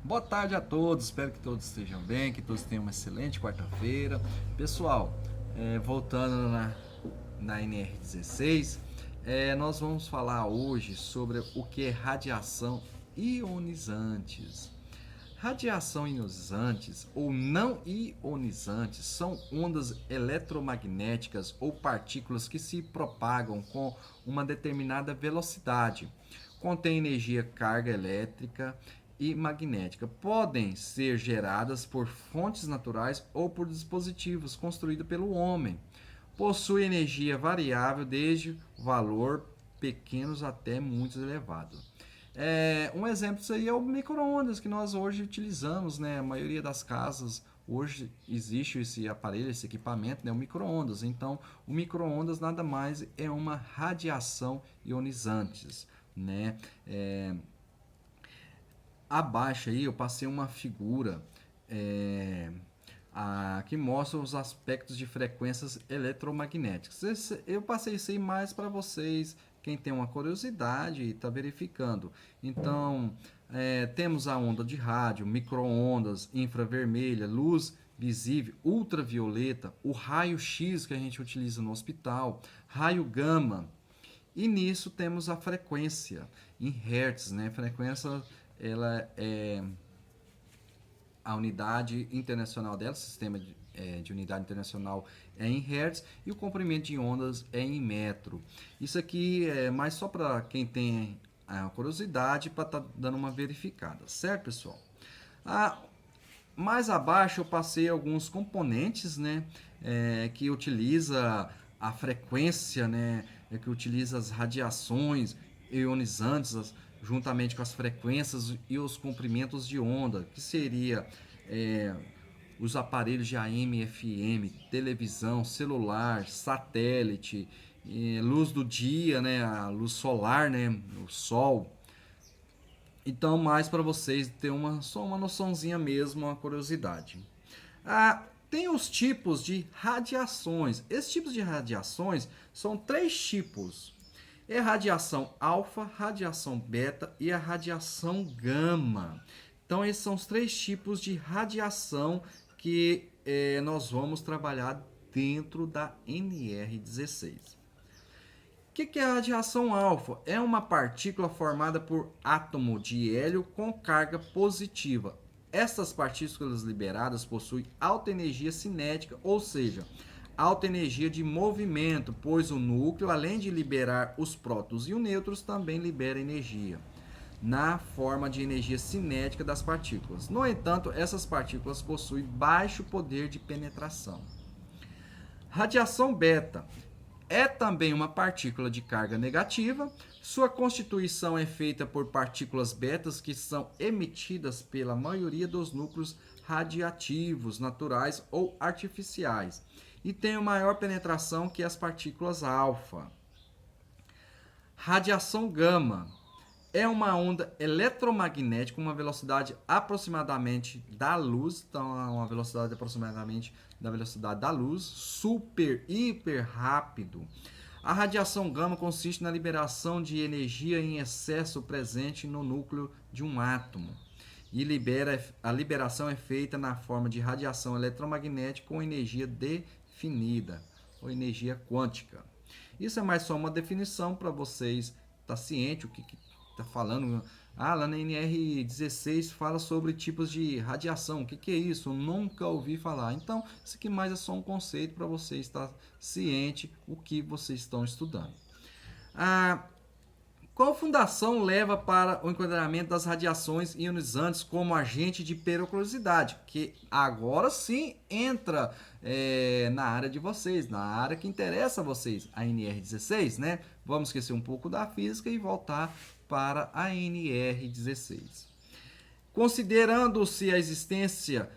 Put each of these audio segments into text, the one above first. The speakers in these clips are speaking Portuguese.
Boa tarde a todos, espero que todos estejam bem, que todos tenham uma excelente quarta-feira. Pessoal, voltando na NR16, nós vamos falar hoje sobre o que é radiação ionizantes. Radiação ionizantes ou não ionizantes são ondas eletromagnéticas ou partículas que se propagam com uma determinada velocidade. Contém energia carga elétrica e magnética. Podem ser geradas por fontes naturais ou por dispositivos construídos pelo homem. Possui energia variável desde valor pequenos até muito elevado. Um exemplo disso aí é o micro-ondas que nós hoje utilizamos, né? A maioria das casas hoje existe esse aparelho, esse equipamento, né? O micro-ondas. Então, o micro-ondas nada mais é uma radiação ionizante, né? Abaixo aí eu passei uma figura que mostra os aspectos de frequências eletromagnéticas. Eu passei isso aí mais para vocês, quem tem uma curiosidade e está verificando. Então, temos a onda de rádio, micro-ondas, infravermelha, luz visível, ultravioleta, o raio-x que a gente utiliza no hospital, raio gama. E nisso temos a frequência em hertz, né? Frequência, ela é a unidade internacional dela, sistema de unidade internacional é em hertz e o comprimento de ondas é em metro. Isso aqui é mais só para quem tem a curiosidade, para estar dando uma verificada, certo, pessoal? Mais abaixo eu passei alguns componentes, né, que utiliza a frequência, né, que utiliza as radiações ionizantes juntamente com as frequências e os comprimentos de onda, que seria os aparelhos de AM, FM, televisão, celular, satélite, luz do dia, né, a luz solar, né, o sol. Então, mais para vocês terem só uma noçãozinha mesmo, uma curiosidade. Tem os tipos de radiações. Esses tipos de radiações são três tipos. É a radiação alfa, radiação beta e a radiação gama. Então, esses são os três tipos de radiação que nós vamos trabalhar dentro da NR16. O que é a radiação alfa? É uma partícula formada por átomo de hélio com carga positiva. Essas partículas liberadas possuem alta energia cinética, ou seja, alta energia de movimento, pois o núcleo, além de liberar os prótons e os nêutrons, também libera energia na forma de energia cinética das partículas. No entanto, essas partículas possuem baixo poder de penetração. Radiação beta é também uma partícula de carga negativa. Sua constituição é feita por partículas betas que são emitidas pela maioria dos núcleos radiativos naturais ou artificiais e tem maior penetração que as partículas alfa. Radiação gama é uma onda eletromagnética com uma velocidade aproximadamente da luz, então uma velocidade aproximadamente da velocidade da luz, super, hiper rápido. A radiação gama consiste na liberação de energia em excesso presente no núcleo de um átomo. E a liberação é feita na forma de radiação eletromagnética com energia definida, ou energia quântica. Isso é mais só uma definição para vocês estar ciente o que está falando. Lá na NR16 fala sobre tipos de radiação. O que é isso? Eu nunca ouvi falar. Então, isso aqui mais é só um conceito para você estar ciente o que vocês estão estudando. Qual fundação leva para o enquadramento das radiações ionizantes como agente de periculosidade? Que agora sim entra na área de vocês, na área que interessa a vocês, a NR16, né? Vamos esquecer um pouco da física e voltar para a NR16. Considerando-se a existência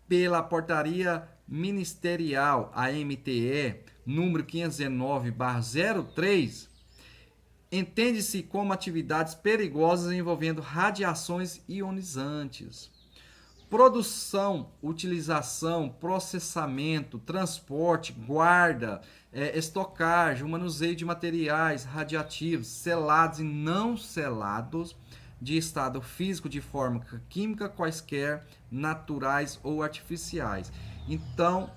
pela portaria ministerial AMTE número 519/03, entende-se como atividades perigosas envolvendo radiações ionizantes. Produção, utilização, processamento, transporte, guarda, estocagem, manuseio de materiais radiativos, selados e não selados, de estado físico de forma química, quaisquer naturais ou artificiais. Então,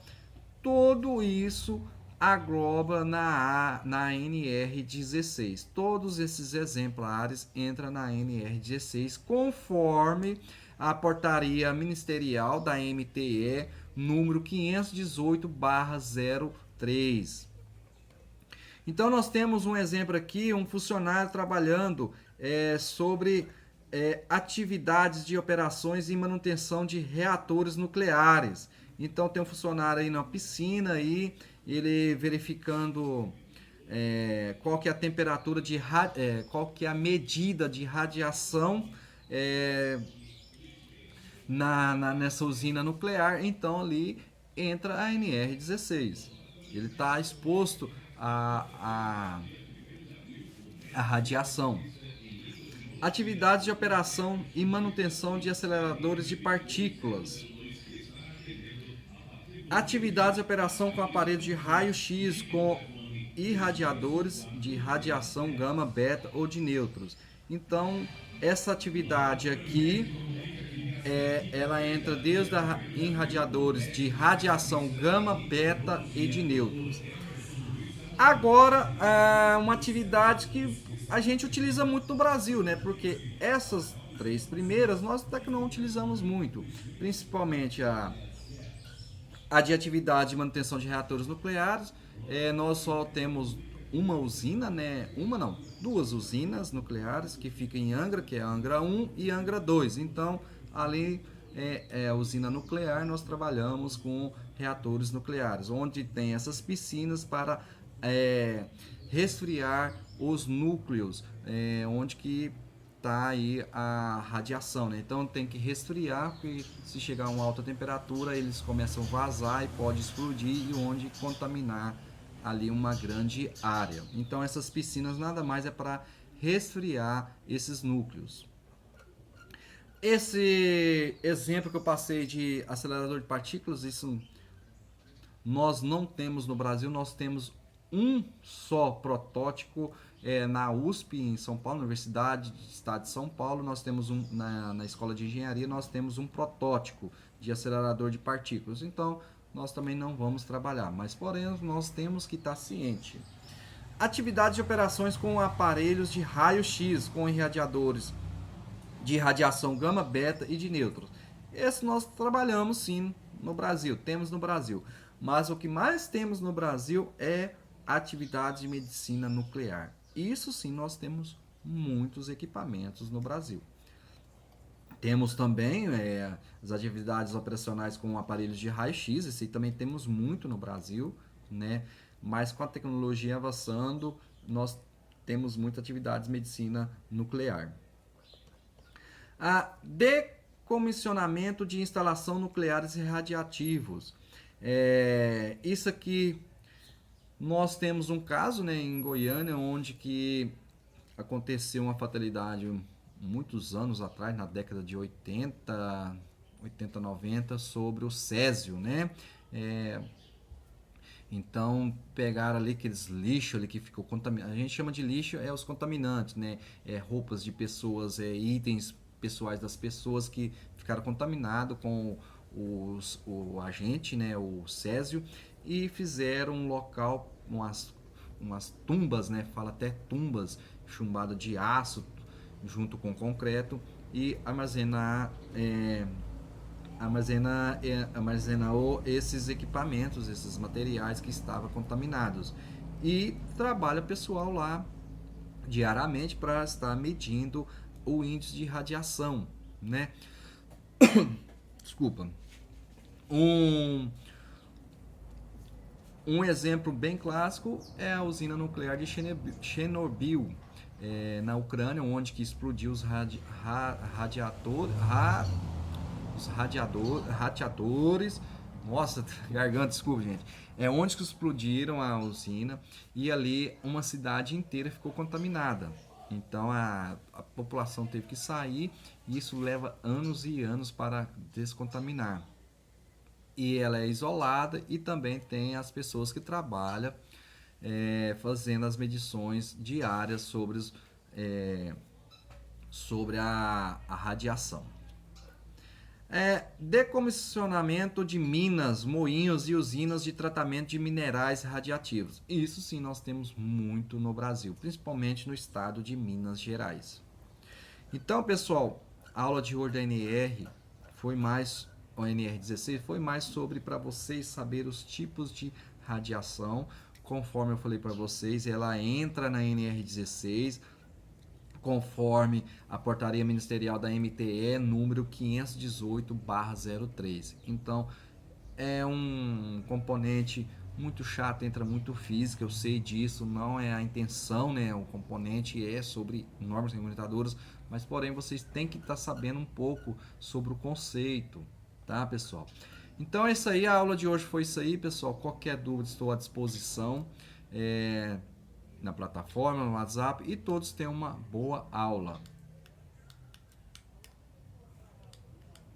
tudo isso agloba na NR16. Todos esses exemplares entram na NR16 conforme a portaria ministerial da MTE número 518/03. Então nós temos um exemplo aqui, um funcionário trabalhando sobre atividades de operações e manutenção de reatores nucleares. Então tem um funcionário aí na piscina aí, ele verificando qual que é a temperatura qual que é a medida de radiação nessa usina nuclear. Então ali entra a NR16. Ele está exposto a radiação. Atividades de operação e manutenção de aceleradores de partículas. Atividades de operação com aparelhos de raio-x com irradiadores de radiação gama, beta ou de nêutrons. Então, essa atividade aqui, ela entra desde irradiadores de radiação gama, beta e de nêutrons. Agora, uma atividade que a gente utiliza muito no Brasil, né? Porque essas três primeiras nós até que não utilizamos muito, principalmente a de atividade de manutenção de reatores nucleares. Nós só temos uma usina, né? Uma não, duas usinas nucleares que ficam em Angra, que é a Angra 1 e Angra 2. Então, ali a usina nuclear, nós trabalhamos com reatores nucleares, onde tem essas piscinas para resfriar os núcleos, onde que está aí a radiação, né? Então tem que resfriar, porque se chegar a uma alta temperatura eles começam a vazar e pode explodir, e onde contaminar ali uma grande área. Então essas piscinas nada mais é para resfriar esses núcleos. Esse exemplo que eu passei de acelerador de partículas, isso nós não temos no Brasil. Nós temos um só protótipo na USP, em São Paulo, Universidade do Estado de São Paulo. Nós temos na Escola de Engenharia, nós temos um protótipo de acelerador de partículas. Então, nós também não vamos trabalhar, mas porém nós temos que estar ciente. Atividade de operações com aparelhos de raio-x, com irradiadores de radiação gama, beta e de nêutrons. Esse nós trabalhamos sim no Brasil, temos no Brasil. Mas o que mais temos no Brasil é atividades de medicina nuclear. Isso sim, nós temos muitos equipamentos no Brasil. Temos também as atividades operacionais com aparelhos de raio-x, isso aí também temos muito no Brasil, né? Mas com a tecnologia avançando, nós temos muita atividade de medicina nuclear. A decomissionamento de instalação nucleares e radiativos. Isso aqui, nós temos um caso, né, em Goiânia, onde que aconteceu uma fatalidade muitos anos atrás, na década de 80, 90, sobre o césio, né? Então pegaram ali aqueles lixos ali que ficou contaminado. A gente chama de lixo os contaminantes, né? Roupas de pessoas, itens pessoais das pessoas que ficaram contaminados com o agente, né? O césio, e fizeram um local, umas tumbas, né? Fala até tumbas chumbadas de aço junto com concreto, e armazenou esses equipamentos, esses materiais que estavam contaminados, e trabalha pessoal lá diariamente para estar medindo o índice de radiação, né? Desculpa. Um exemplo bem clássico é a usina nuclear de Chernobyl, na Ucrânia, onde que explodiu os radiadores. Nossa, garganta, desculpa, gente. Onde que explodiram a usina, e ali uma cidade inteira ficou contaminada. Então a população teve que sair, e isso leva anos e anos para descontaminar. E ela é isolada, e também tem as pessoas que trabalham fazendo as medições diárias sobre a radiação. Decomissionamento de minas, moinhos e usinas de tratamento de minerais radiativos. Isso sim nós temos muito no Brasil, principalmente no estado de Minas Gerais. Então, pessoal, a aula de hoje da NR foi mais, o NR16 foi mais sobre para vocês saber os tipos de radiação. Conforme eu falei para vocês, ela entra na NR16 conforme a portaria ministerial da MTE número 518/03. Então, é um componente muito chato, entra muito física, eu sei disso, não é a intenção, né? O componente é sobre normas regulamentadoras, mas porém vocês têm que estar sabendo um pouco sobre o conceito, tá, pessoal? Então é isso aí, a aula de hoje foi isso aí, pessoal. Qualquer dúvida estou à disposição na plataforma, no WhatsApp, e todos tenham uma boa aula.